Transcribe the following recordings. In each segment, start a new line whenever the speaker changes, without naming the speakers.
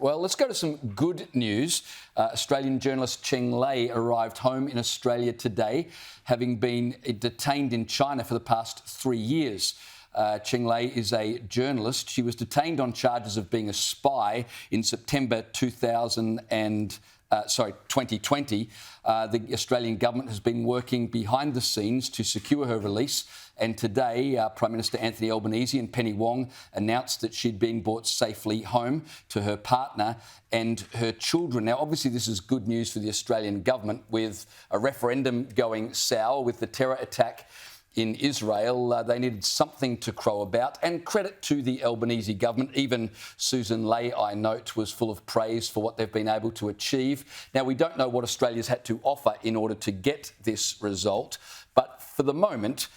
Well, let's go to some good news. Australian journalist Cheng Lei arrived home in Australia today, having been detained in China for the past 3 years. Cheng Lei is a journalist. She was detained on charges of being a spy in September 2020. The Australian government has been working behind the scenes to secure her release. And today, Prime Minister Anthony Albanese and Penny Wong announced that she'd been brought safely home to her partner and her children. Now, obviously, this is good news for the Australian government, with a referendum going sour with the terror attack in Israel. They needed something to crow about, and credit to the Albanese government. Even Susan Ley, I note, was full of praise for what they've been able to achieve. Now, we don't know what Australia's had to offer in order to get this result, but for the moment,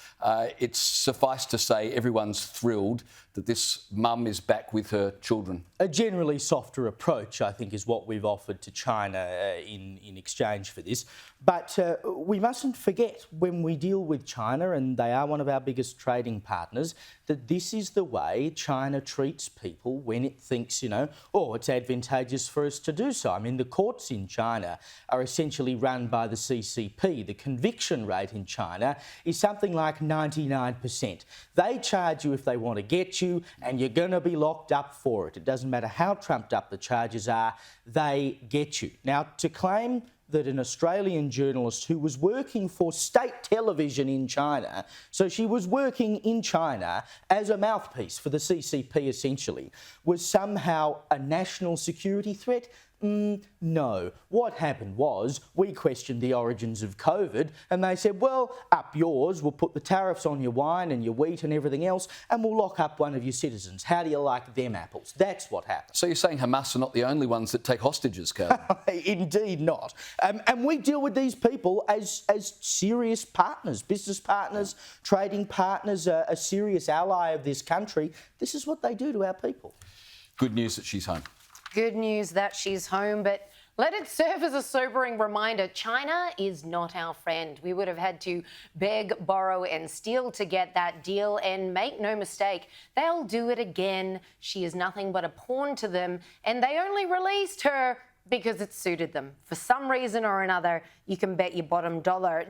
it's suffice to say everyone's thrilled that this mum is back with her children.
A generally softer approach, I think, is what we've offered to China in exchange for this. But we mustn't forget, when we deal with China, and they are one of our biggest trading partners, that this is the way China treats people when it thinks, it's advantageous for us to do so. I mean, the courts in China are essentially run by the CCP. The conviction rate in China is something like 99%. They charge you if they want to get you, and you're going to be locked up for it. It doesn't matter how trumped up the charges are, they get you. Now, to claim that an Australian journalist who was working for state television in China, so she was working in China as a mouthpiece for the CCP essentially, was somehow a national security threat? No. What happened was we questioned the origins of COVID, and they said, well, up yours, we'll put the tariffs on your wine and your wheat and everything else, and we'll lock up one of your citizens. How do you like them apples? That's what happened.
So you're saying Hamas are not the only ones that take hostages, Carl?
Indeed not. And we deal with these people as serious partners, business partners, trading partners, a serious ally of this country. This is what they do to our people.
Good news that she's home.
Good news that she's home, but let it serve as a sobering reminder. China is not our friend. We would have had to beg, borrow and steal to get that deal, and make no mistake, they'll do it again. She is nothing but a pawn to them, and they only released her because it suited them. For some reason or another, you can bet your bottom dollar